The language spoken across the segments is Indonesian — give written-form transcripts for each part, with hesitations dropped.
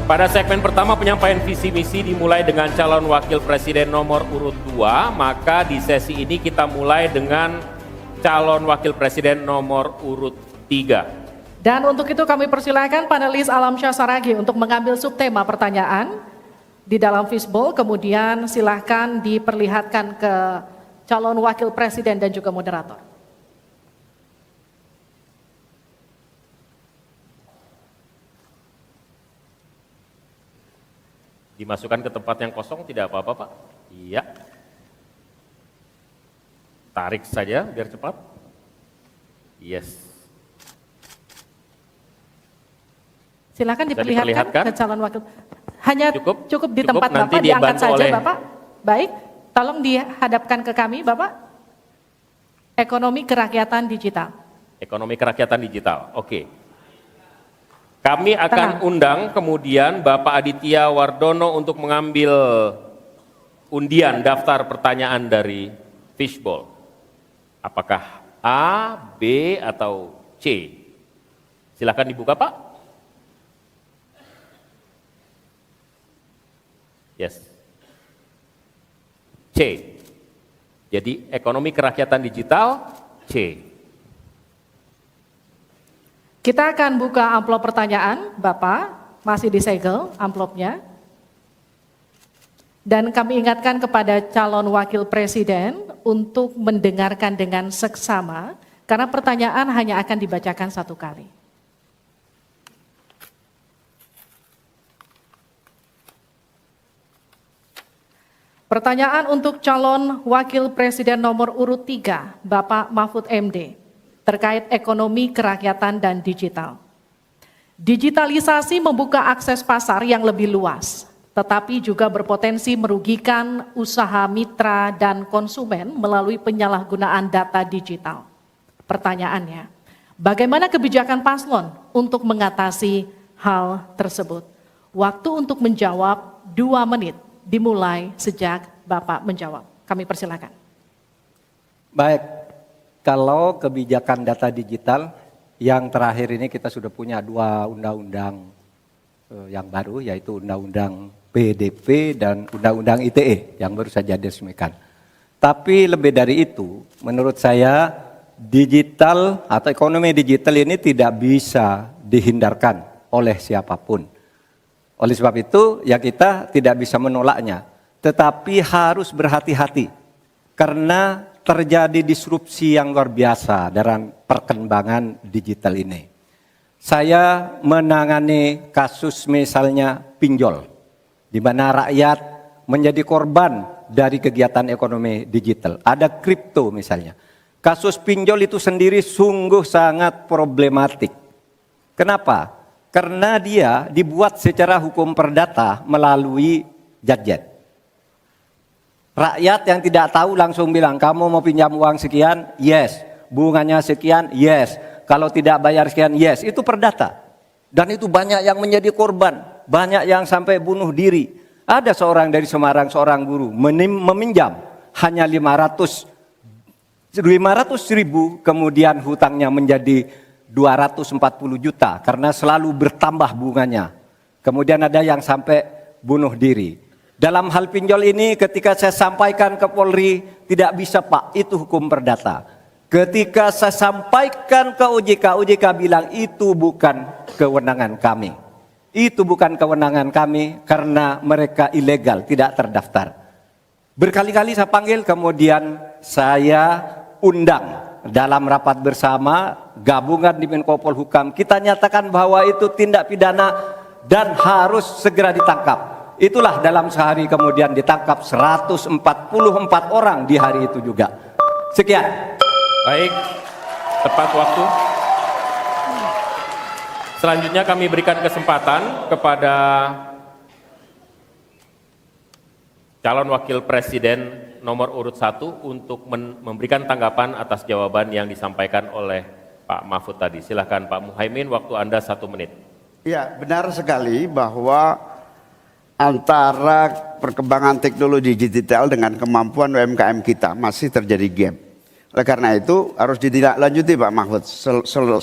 Pada segmen pertama penyampaian visi misi dimulai dengan calon wakil presiden nomor urut 2, maka di sesi ini kita mulai dengan calon wakil presiden nomor urut 3. Dan untuk itu kami persilakan panelis Alamsyah Saragih untuk mengambil subtema pertanyaan di dalam fishbowl, kemudian silahkan diperlihatkan ke calon wakil presiden dan juga moderator. Dimasukkan ke tempat yang kosong, tidak apa-apa Pak. Iya. Tarik saja biar cepat. Yes. Silakan diperlihatkan ke calon wakil. Hanya cukup di tempat nanti Bapak, diangkat saja oleh... Bapak. Baik, tolong dihadapkan ke kami Bapak. Ekonomi kerakyatan digital. Ekonomi kerakyatan digital, oke. Kami akan undang kemudian Bapak Aditya Wardono untuk mengambil undian daftar pertanyaan dari fishbowl. Apakah A, B, atau C? Silakan dibuka Pak. Yes. C. Jadi ekonomi kerakyatan digital C. Kita akan buka amplop pertanyaan, Bapak, masih disegel amplopnya. Dan kami ingatkan kepada calon wakil presiden untuk mendengarkan dengan seksama, karena pertanyaan hanya akan dibacakan satu kali. Pertanyaan untuk calon wakil presiden nomor urut 3, Bapak Mahfud MD. Terkait ekonomi kerakyatan dan digital. Digitalisasi membuka akses pasar yang lebih luas, tetapi juga berpotensi merugikan usaha mitra dan konsumen melalui penyalahgunaan data digital. Pertanyaannya, bagaimana kebijakan paslon untuk mengatasi hal tersebut? Waktu untuk menjawab 2 menit, dimulai sejak Bapak menjawab. Kami persilakan. Baik. Kalau kebijakan data digital, yang terakhir ini kita sudah punya 2 undang-undang yang baru, yaitu Undang-Undang PDP dan Undang-Undang ITE yang baru saja diresmikan. Tapi lebih dari itu, menurut saya digital atau ekonomi digital ini tidak bisa dihindarkan oleh siapapun. Oleh sebab itu, ya kita tidak bisa menolaknya, tetapi harus berhati-hati karena terjadi disrupsi yang luar biasa dalam perkembangan digital ini. Saya menangani kasus misalnya pinjol, di mana rakyat menjadi korban dari kegiatan ekonomi digital. Ada kripto misalnya. Kasus pinjol itu sendiri sungguh sangat problematik. Kenapa? Karena dia dibuat secara hukum perdata melalui gadget. Rakyat yang tidak tahu langsung bilang, kamu mau pinjam uang sekian? Yes. Bunganya sekian? Yes. Kalau tidak bayar sekian? Yes. Itu perdata. Dan itu banyak yang menjadi korban. Banyak yang sampai bunuh diri. Ada seorang dari Semarang, seorang guru, meminjam hanya 500 ribu, kemudian hutangnya menjadi 240 juta. Karena selalu bertambah bunganya. Kemudian ada yang sampai bunuh diri. Dalam hal pinjol ini ketika saya sampaikan ke Polri, tidak bisa Pak, itu hukum perdata. Ketika saya sampaikan ke OJK, OJK bilang itu bukan kewenangan kami. Itu bukan kewenangan kami karena mereka ilegal, tidak terdaftar. Berkali-kali saya panggil, kemudian saya undang dalam rapat bersama gabungan di Menko Polhukam. Kita nyatakan bahwa itu tindak pidana dan harus segera ditangkap. Itulah dalam sehari kemudian ditangkap 144 orang di hari itu juga. Sekian. Baik, tepat waktu. Selanjutnya kami berikan kesempatan kepada calon wakil presiden nomor urut 1 untuk memberikan tanggapan atas jawaban yang disampaikan oleh Pak Mahfud tadi. Silakan Pak Muhaimin, waktu Anda 1 menit. Ya, benar sekali bahwa antara perkembangan teknologi digital dengan kemampuan UMKM kita masih terjadi gap. Oleh karena itu harus ditindaklanjuti Pak Mahfud.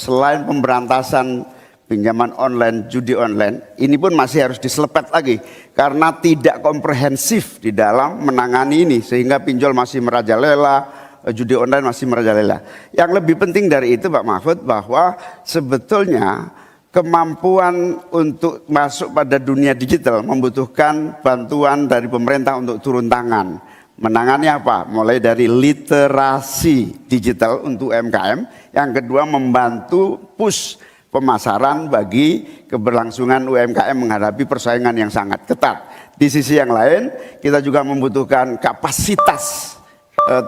Selain pemberantasan pinjaman online, judi online, ini pun masih harus diselepet lagi karena tidak komprehensif di dalam menangani ini sehingga pinjol masih merajalela, judi online masih merajalela. Yang lebih penting dari itu Pak Mahfud bahwa sebetulnya kemampuan untuk masuk pada dunia digital membutuhkan bantuan dari pemerintah untuk turun tangan. Menangani apa? Mulai dari literasi digital untuk UMKM, yang kedua membantu push pemasaran bagi keberlangsungan UMKM menghadapi persaingan yang sangat ketat. Di sisi yang lain, kita juga membutuhkan kapasitas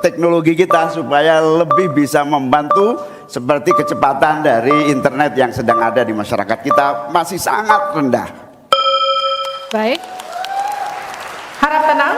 teknologi kita supaya lebih bisa membantu seperti kecepatan dari internet yang sedang ada di masyarakat kita masih sangat rendah. Baik. Harap tenang.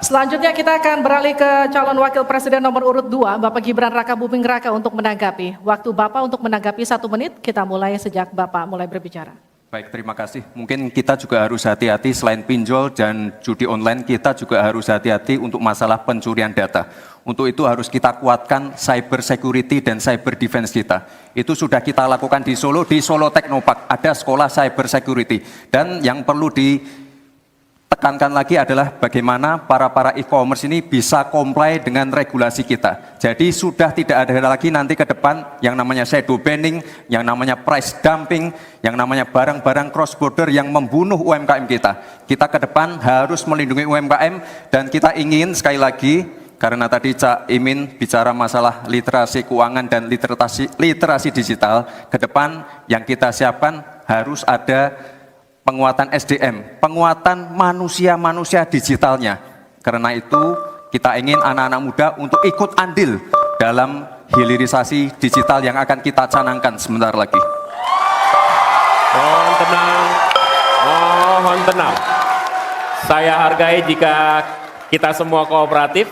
Selanjutnya kita akan beralih ke calon wakil presiden nomor urut 2, Bapak Gibran Raka Buming Raka untuk menanggapi. Waktu Bapak untuk menanggapi 1 menit, kita mulai sejak Bapak mulai berbicara. Baik, terima kasih. Mungkin kita juga harus hati-hati selain pinjol dan judi online, kita juga harus hati-hati untuk masalah pencurian data. Untuk itu harus kita kuatkan cyber security dan cyber defense kita. Itu sudah kita lakukan di Solo Technopark, ada sekolah cyber security. Dan yang perlu ditekankan lagi adalah bagaimana para e-commerce ini bisa comply dengan regulasi kita. Jadi sudah tidak ada lagi nanti ke depan yang namanya shadow banning, yang namanya price dumping, yang namanya barang-barang cross border yang membunuh UMKM kita. Kita ke depan harus melindungi UMKM dan kita ingin sekali lagi, karena tadi Cak Imin bicara masalah literasi keuangan dan literasi digital, ke depan yang kita siapkan harus ada penguatan SDM, penguatan manusia digitalnya. Karena itu kita ingin anak-anak muda untuk ikut andil dalam hilirisasi digital yang akan kita canangkan sebentar lagi. Mohon tenang, mohon tenang. Saya hargai jika kita semua kooperatif.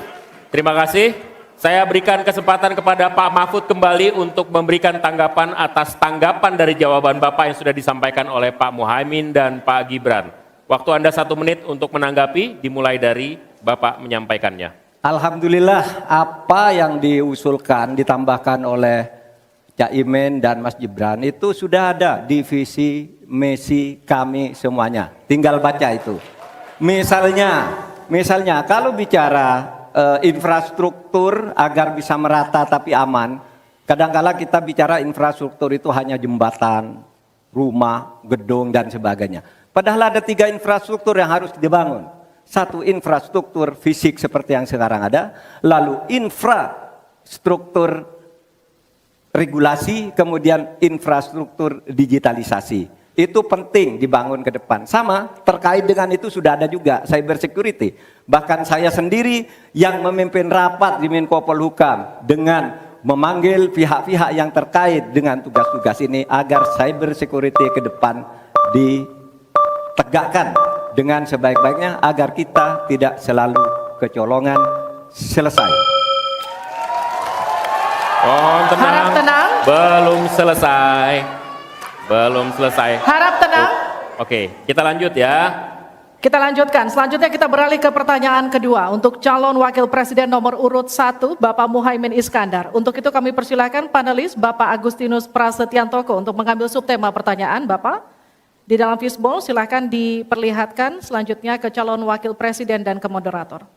Terima kasih. Saya berikan kesempatan kepada Pak Mahfud kembali untuk memberikan tanggapan atas tanggapan dari jawaban Bapak yang sudah disampaikan oleh Pak Muhaimin dan Pak Gibran. Waktu Anda 1 menit untuk menanggapi, dimulai dari Bapak menyampaikannya. Alhamdulillah apa yang diusulkan, ditambahkan oleh Cak Imin dan Mas Gibran itu sudah ada di visi, misi kami semuanya. Tinggal baca itu. Misalnya kalau bicara infrastruktur agar bisa merata tapi aman, kadang-kala kita bicara infrastruktur itu hanya jembatan, rumah, gedung dan sebagainya. Padahal ada 3 infrastruktur yang harus dibangun. 1 infrastruktur fisik seperti yang sekarang ada, lalu infrastruktur regulasi, kemudian infrastruktur digitalisasi. Itu penting dibangun ke depan. Sama terkait dengan itu sudah ada juga cyber security. Bahkan saya sendiri yang memimpin rapat di Menko Polhukam dengan memanggil pihak-pihak yang terkait dengan tugas-tugas ini agar cyber security ke depan ditegakkan dengan sebaik-baiknya agar kita tidak selalu kecolongan. Selesai. Mohon tenang. Harap tenang. Belum selesai. Belum selesai. Harap tenang. Oke, kita lanjut ya. Kita lanjutkan. Selanjutnya kita beralih ke pertanyaan kedua untuk calon wakil presiden nomor urut 1, Bapak Muhaimin Iskandar. Untuk itu kami persilakan panelis Bapak Agustinus Prasetyantoko untuk mengambil subtema pertanyaan. Bapak, di dalam fishbowl silakan diperlihatkan selanjutnya ke calon wakil presiden dan ke moderator.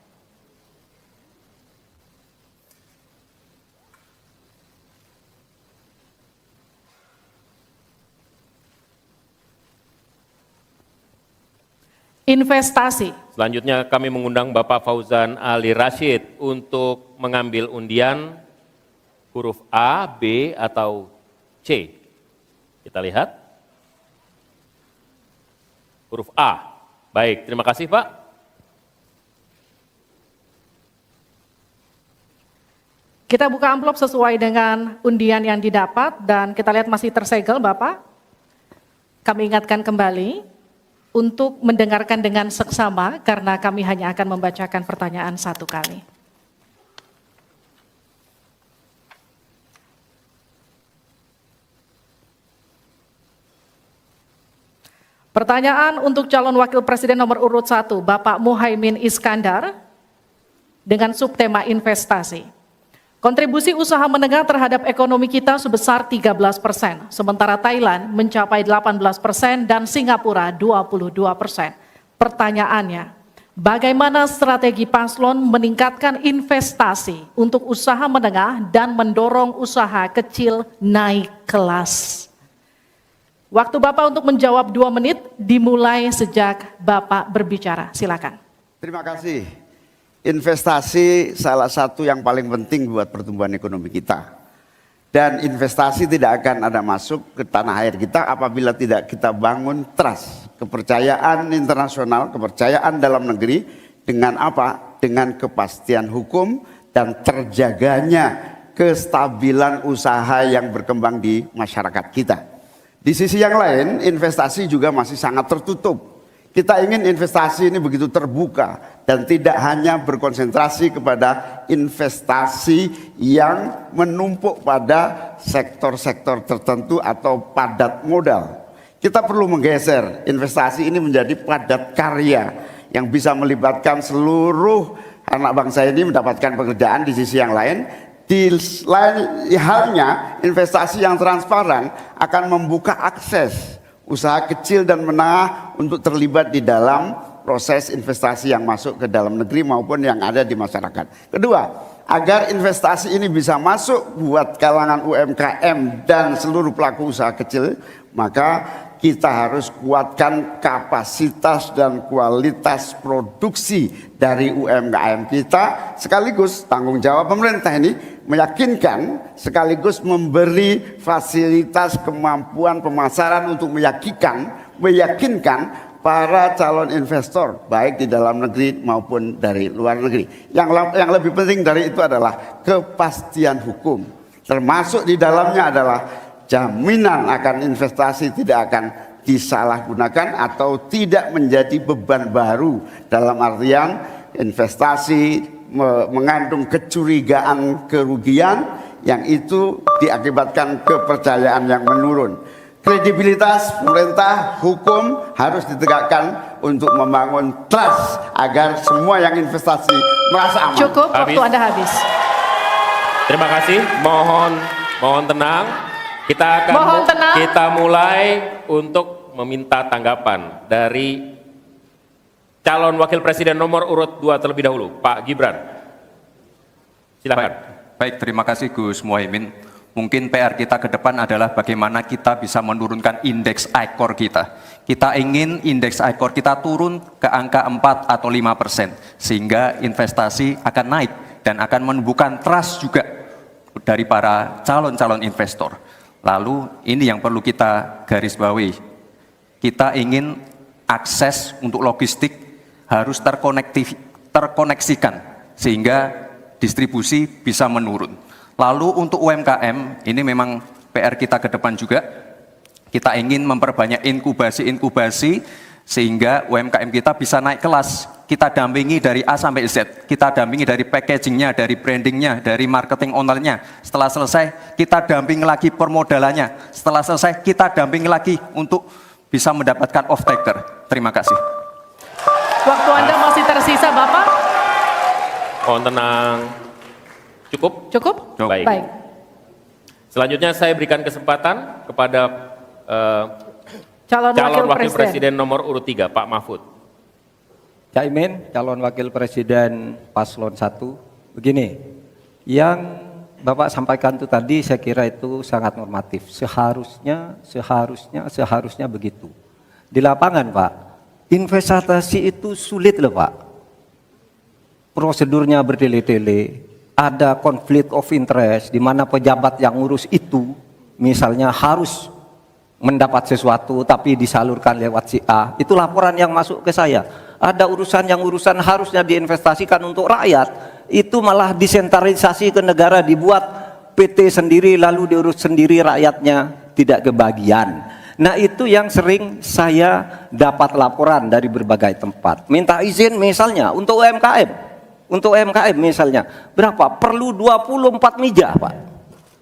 Investasi. Selanjutnya kami mengundang Bapak Fauzan Ali Rashid untuk mengambil undian huruf A, B, atau C. Kita lihat. Huruf A. Baik, terima kasih Pak. Kita buka amplop sesuai dengan undian yang didapat dan kita lihat masih tersegel Bapak. Kami ingatkan kembali untuk mendengarkan dengan seksama karena kami hanya akan membacakan pertanyaan 1 kali. Pertanyaan untuk calon wakil presiden nomor urut 1, Bapak Muhaimin Iskandar dengan subtema investasi. Kontribusi usaha menengah terhadap ekonomi kita sebesar 13%, sementara Thailand mencapai 18% dan Singapura 22%. Pertanyaannya, bagaimana strategi paslon meningkatkan investasi untuk usaha menengah dan mendorong usaha kecil naik kelas? Waktu Bapak untuk menjawab 2 menit dimulai sejak Bapak berbicara. Silakan. Terima kasih. Investasi salah satu yang paling penting buat pertumbuhan ekonomi kita. Dan investasi tidak akan ada masuk ke tanah air kita apabila tidak kita bangun trust, kepercayaan internasional, kepercayaan dalam negeri dengan apa? Dengan kepastian hukum dan terjaganya kestabilan usaha yang berkembang di masyarakat kita. Di sisi yang lain, investasi juga masih sangat tertutup. Kita ingin investasi ini begitu terbuka dan tidak hanya berkonsentrasi kepada investasi yang menumpuk pada sektor-sektor tertentu atau padat modal. Kita perlu menggeser investasi ini menjadi padat karya yang bisa melibatkan seluruh anak bangsa ini mendapatkan pekerjaan. Di sisi yang lain, di lain halnya investasi yang transparan akan membuka akses usaha kecil dan menengah untuk terlibat di dalam proses investasi yang masuk ke dalam negeri maupun yang ada di masyarakat. Kedua, agar investasi ini bisa masuk buat kalangan UMKM dan seluruh pelaku usaha kecil, maka kita harus kuatkan kapasitas dan kualitas produksi dari UMKM kita, sekaligus tanggung jawab pemerintah ini meyakinkan sekaligus memberi fasilitas kemampuan pemasaran untuk meyakinkan para calon investor baik di dalam negeri maupun dari luar negeri. Yang lebih penting dari itu adalah kepastian hukum, termasuk di dalamnya adalah jaminan akan investasi tidak akan disalahgunakan atau tidak menjadi beban baru, dalam artian investasi mengandung kecurigaan kerugian yang itu diakibatkan kepercayaan yang menurun. Kredibilitas pemerintah hukum harus ditegakkan untuk membangun trust agar semua yang investasi merasa aman. Cukup, waktu Anda habis. Terima kasih, mohon tenang. Kita mulai untuk meminta tanggapan dari calon wakil presiden nomor urut 2 terlebih dahulu, Pak Gibran. Silakan. Baik, terima kasih Gus Muhaimin. Mungkin PR kita ke depan adalah bagaimana kita bisa menurunkan indeks ICOR kita. Kita ingin indeks ICOR kita turun ke angka 4 atau 5%, sehingga investasi akan naik dan akan menumbuhkan trust juga dari para calon-calon investor. Lalu ini yang perlu kita garis bawahi. Kita ingin akses untuk logistik harus terkoneksikan sehingga distribusi bisa menurun. Lalu untuk UMKM ini memang PR kita ke depan juga. Kita ingin memperbanyak inkubasi sehingga UMKM kita bisa naik kelas. Kita dampingi dari A sampai Z, kita dampingi dari packagingnya, dari brandingnya, dari marketing online-nya. Setelah selesai, kita dampingi lagi permodalannya. Setelah selesai, kita dampingi lagi untuk bisa mendapatkan off-taker. Terima kasih. Waktu Anda masih tersisa, Bapak. Mohon tenang. Cukup? Cukup? Baik. Baik. Selanjutnya saya berikan kesempatan kepada Calon wakil presiden nomor urut 3, Pak Mahfud. Caimin, calon wakil presiden paslon 1. Begini, yang Bapak sampaikan itu tadi saya kira itu sangat normatif. Seharusnya begitu. Di lapangan Pak, investasi itu sulit loh Pak. Prosedurnya bertele-tele, ada konflik of interest di mana pejabat yang ngurus itu misalnya harus mendapat sesuatu tapi disalurkan lewat si A. Itu laporan yang masuk ke saya. Ada urusan harusnya diinvestasikan untuk rakyat, itu malah disentralisasi ke negara, dibuat PT sendiri lalu diurus sendiri, rakyatnya tidak kebagian. Nah itu yang sering saya dapat laporan dari berbagai tempat. Minta izin misalnya untuk UMKM misalnya, berapa? Perlu 24 meja Pak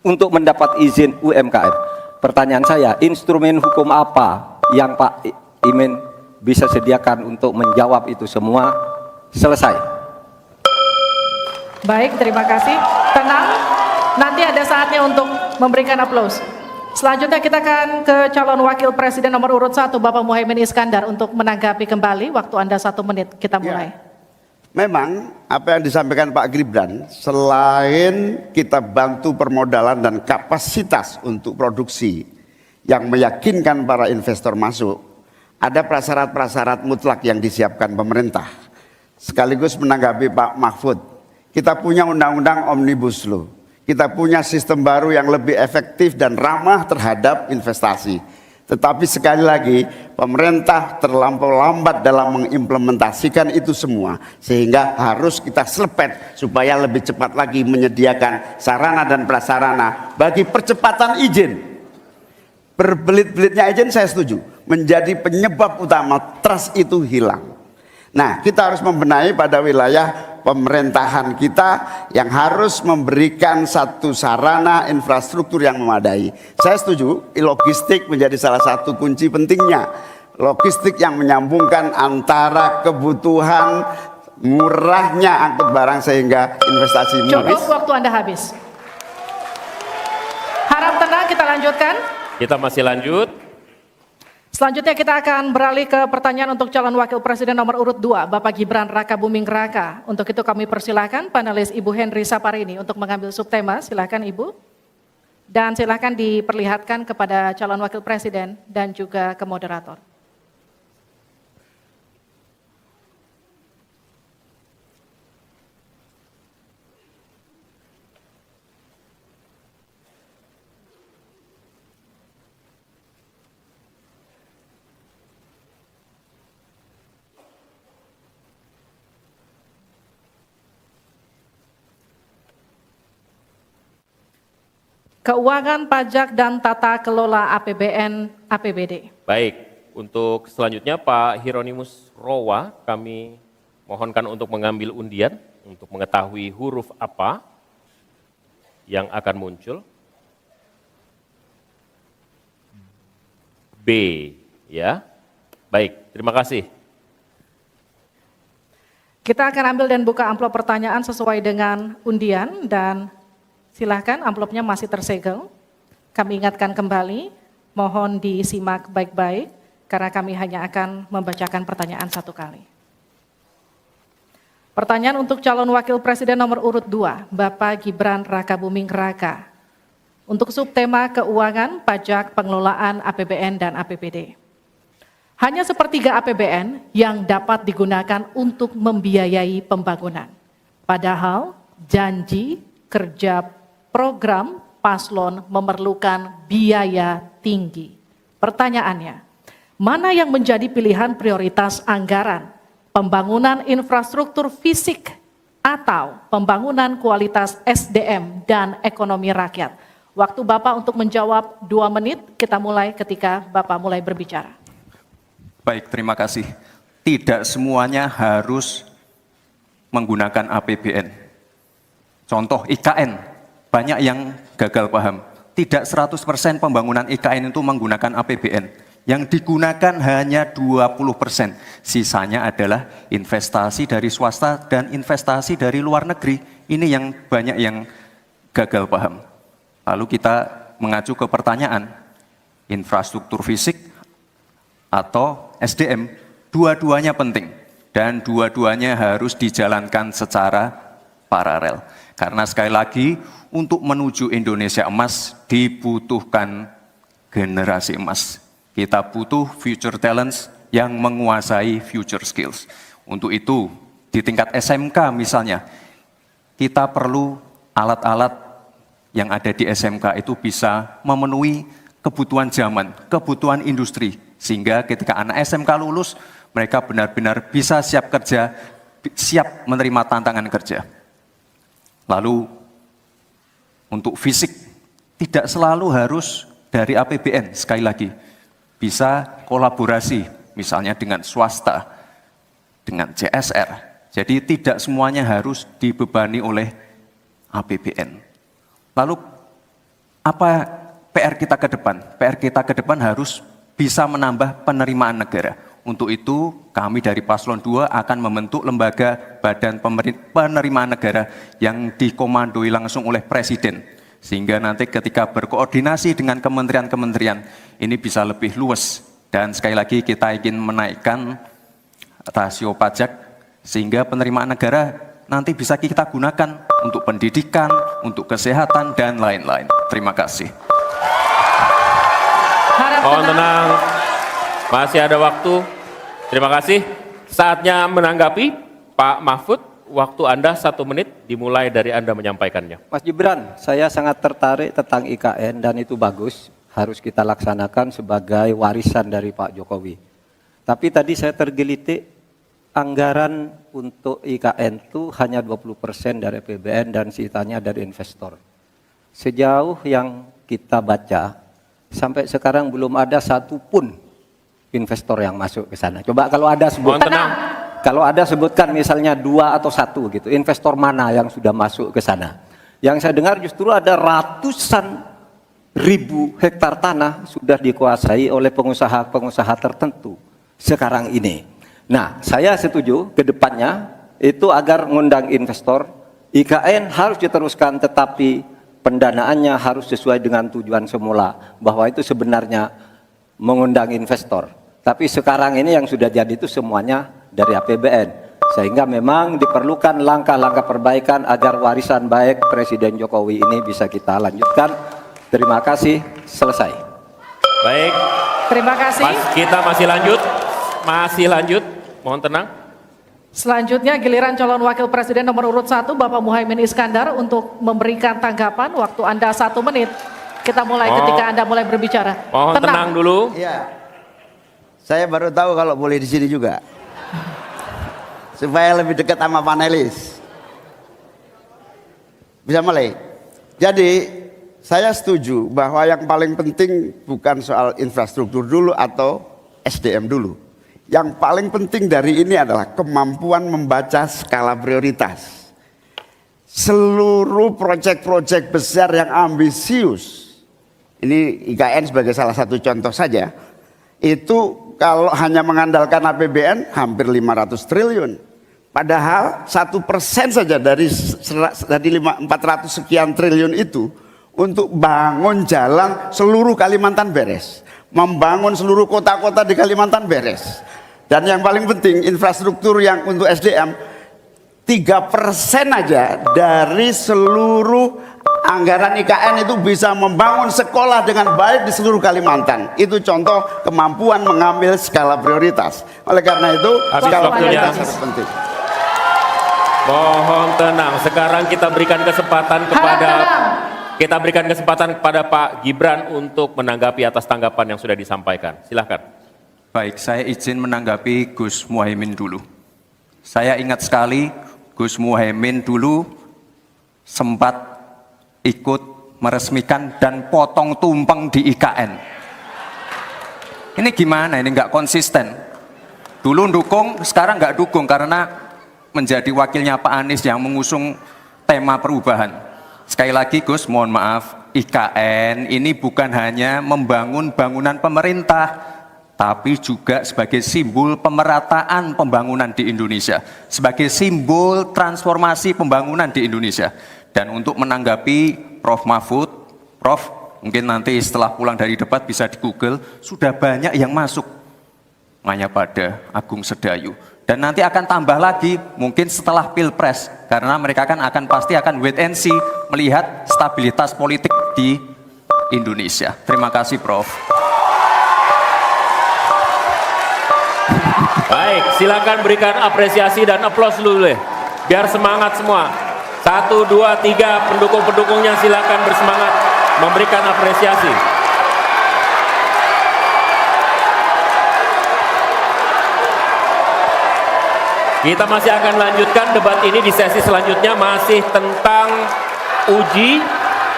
untuk mendapat izin UMKM. Pertanyaan saya, instrumen hukum apa yang Pak Imin bisa sediakan untuk menjawab itu semua? Selesai. Baik, terima kasih. Tenang. Nanti ada saatnya untuk memberikan aplaus. Selanjutnya kita akan ke calon wakil presiden nomor urut 1, Bapak Muhaimin Iskandar, untuk menanggapi kembali. Waktu Anda 1 menit, kita mulai. Memang apa yang disampaikan Pak Gibran, selain kita bantu permodalan dan kapasitas untuk produksi yang meyakinkan para investor masuk, ada prasyarat-prasyarat mutlak yang disiapkan pemerintah. Sekaligus menanggapi Pak Mahfud, kita punya undang-undang Omnibus Law. Kita punya sistem baru yang lebih efektif dan ramah terhadap investasi. Tetapi sekali lagi, pemerintah terlampau lambat dalam mengimplementasikan itu semua. Sehingga harus kita selepet supaya lebih cepat lagi menyediakan sarana dan prasarana bagi percepatan izin. Berbelit-belitnya izin saya setuju. Menjadi penyebab utama trust itu hilang. Nah, kita harus membenahi pada wilayah pemerintahan kita yang harus memberikan satu sarana infrastruktur yang memadai. Saya setuju, logistik menjadi salah satu kunci pentingnya. Logistik yang menyambungkan antara kebutuhan murahnya angkut barang sehingga investasi Cukup, murah. waktu Anda habis. Harap tenang, kita lanjutkan. Kita masih lanjut. Selanjutnya kita akan beralih ke pertanyaan untuk calon wakil presiden nomor urut 2, Bapak Gibran Rakabuming Raka. Untuk itu kami persilahkan panelis Ibu Henry Saparini untuk mengambil subtema. Silakan Ibu. Dan silakan diperlihatkan kepada calon wakil presiden dan juga ke moderator. Keuangan, pajak, dan tata kelola APBN APBD. Baik, untuk selanjutnya Pak Hieronymus Rowa, kami mohonkan untuk mengambil undian untuk mengetahui huruf apa yang akan muncul. B, ya. Baik, terima kasih. Kita akan ambil dan buka amplop pertanyaan sesuai dengan undian dan silakan, amplopnya masih tersegel. Kami ingatkan kembali, mohon disimak baik-baik karena kami hanya akan membacakan pertanyaan 1 kali. Pertanyaan untuk calon wakil presiden nomor urut 2, Bapak Gibran Rakabuming Raka. Untuk subtema keuangan, pajak, pengelolaan APBN dan APBD. Hanya sepertiga APBN yang dapat digunakan untuk membiayai pembangunan. Padahal janji kerja program paslon memerlukan biaya tinggi. Pertanyaannya, mana yang menjadi pilihan prioritas anggaran? Pembangunan infrastruktur fisik atau pembangunan kualitas SDM dan ekonomi rakyat? Waktu Bapak untuk menjawab 2 menit, kita mulai ketika Bapak mulai berbicara. Baik, terima kasih. Tidak semuanya harus menggunakan APBN. Contoh IKN. Banyak yang gagal paham. Tidak 100% pembangunan IKN itu menggunakan APBN. Yang digunakan hanya 20%. Sisanya adalah investasi dari swasta dan investasi dari luar negeri. Ini yang banyak yang gagal paham. Lalu kita mengacu ke pertanyaan, infrastruktur fisik atau SDM, dua-duanya penting. Dan dua-duanya harus dijalankan secara paralel. Karena sekali lagi, untuk menuju Indonesia emas dibutuhkan generasi emas. Kita butuh future talents yang menguasai future skills. Untuk itu, di tingkat SMK misalnya, kita perlu alat-alat yang ada di SMK itu bisa memenuhi kebutuhan zaman, kebutuhan industri. Sehingga ketika anak SMK lulus, mereka benar-benar bisa siap kerja, siap menerima tantangan kerja. Lalu, untuk fisik, tidak selalu harus dari APBN, sekali lagi. Bisa kolaborasi, misalnya dengan swasta, dengan CSR. Jadi tidak semuanya harus dibebani oleh APBN. Lalu, apa PR kita ke depan? PR kita ke depan harus bisa menambah penerimaan negara. Untuk itu, kami dari Paslon 2 akan membentuk lembaga badan penerimaan negara yang dikomandoi langsung oleh Presiden. Sehingga nanti ketika berkoordinasi dengan kementerian-kementerian ini bisa lebih luas. Dan sekali lagi kita ingin menaikkan rasio pajak sehingga penerimaan negara nanti bisa kita gunakan untuk pendidikan, untuk kesehatan, dan lain-lain. Terima kasih. Mohon tenang, masih ada waktu. Terima kasih. Saatnya menanggapi Pak Mahfud. Waktu Anda 1 menit dimulai dari Anda menyampaikannya. Mas Gibran, saya sangat tertarik tentang IKN dan itu bagus, harus kita laksanakan sebagai warisan dari Pak Jokowi. Tapi tadi saya tergelitik, anggaran untuk IKN itu hanya 20% dari APBN dan sisanya dari investor. Sejauh yang kita baca, sampai sekarang belum ada satupun investor yang masuk ke sana. Coba kalau ada Mohon tenang. kalau ada sebutkan misalnya 2 atau 1 gitu, investor mana yang sudah masuk ke sana. Yang saya dengar justru ada ratusan ribu hektar tanah sudah dikuasai oleh pengusaha-pengusaha tertentu sekarang ini. Nah, saya setuju ke depannya itu agar mengundang investor, IKN harus diteruskan tetapi pendanaannya harus sesuai dengan tujuan semula, bahwa itu sebenarnya mengundang investor. Tapi sekarang ini yang sudah jadi itu semuanya dari APBN, sehingga memang diperlukan langkah-langkah perbaikan agar warisan baik Presiden Jokowi ini bisa kita lanjutkan. Terima kasih, selesai. Baik, Terima kasih. kita masih lanjut, mohon tenang. Selanjutnya giliran calon wakil presiden nomor urut 1 Bapak Muhaimin Iskandar untuk memberikan tanggapan. Waktu Anda 1 menit. Kita mulai ketika Anda mulai berbicara. Mohon tenang dulu. Iya. Saya baru tahu kalau boleh di sini juga. Supaya lebih dekat sama panelis. Bisa mulai. Jadi saya setuju bahwa yang paling penting bukan soal infrastruktur dulu atau SDM dulu. Yang paling penting dari ini adalah kemampuan membaca skala prioritas. Seluruh proyek-proyek besar yang ambisius, ini IKN sebagai salah satu contoh saja, itu kalau hanya mengandalkan APBN hampir 500 triliun. Padahal 1% saja dari 400 sekian triliun itu untuk bangun jalan seluruh Kalimantan beres. Membangun seluruh kota-kota di Kalimantan beres. Dan yang paling penting infrastruktur yang untuk SDM 3% aja dari seluruh anggaran IKN itu bisa membangun sekolah dengan baik di seluruh Kalimantan. Itu contoh kemampuan mengambil skala prioritas. Oleh karena itu skala prioritas sangat penting. Mohon tenang. Sekarang kita berikan kesempatan kepada Pak Gibran untuk menanggapi atas tanggapan yang sudah disampaikan. Silakan. Baik, saya izin menanggapi Gus Muhaimin dulu. Saya ingat sekali Gus Muhaimin dulu sempat ikut meresmikan dan potong tumpeng di IKN. Ini gimana? Ini nggak konsisten. Dulu dukung, sekarang nggak dukung karena menjadi wakilnya Pak Anies yang mengusung tema perubahan. Sekali lagi Gus, mohon maaf, IKN ini bukan hanya membangun bangunan pemerintah, tapi juga sebagai simbol pemerataan pembangunan di Indonesia, sebagai simbol transformasi pembangunan di Indonesia. Dan untuk menanggapi Prof. Mahfud, Prof, mungkin nanti setelah pulang dari debat bisa di Google, sudah banyak yang masuk, hanya pada Agung Sedayu. Dan nanti akan tambah lagi mungkin setelah Pilpres, karena mereka akan pasti akan wait and see melihat stabilitas politik di Indonesia. Terima kasih Prof. Baik, silakan berikan apresiasi dan aplaus dulu deh. Biar semangat semua. 1, 2, 3 pendukung-pendukungnya silakan bersemangat memberikan apresiasi. Kita masih akan lanjutkan debat ini di sesi selanjutnya, masih tentang uji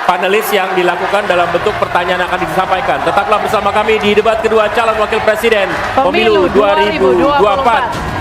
panelis yang dilakukan dalam bentuk pertanyaan akan disampaikan. Tetaplah bersama kami di debat kedua calon wakil presiden pemilu 2024.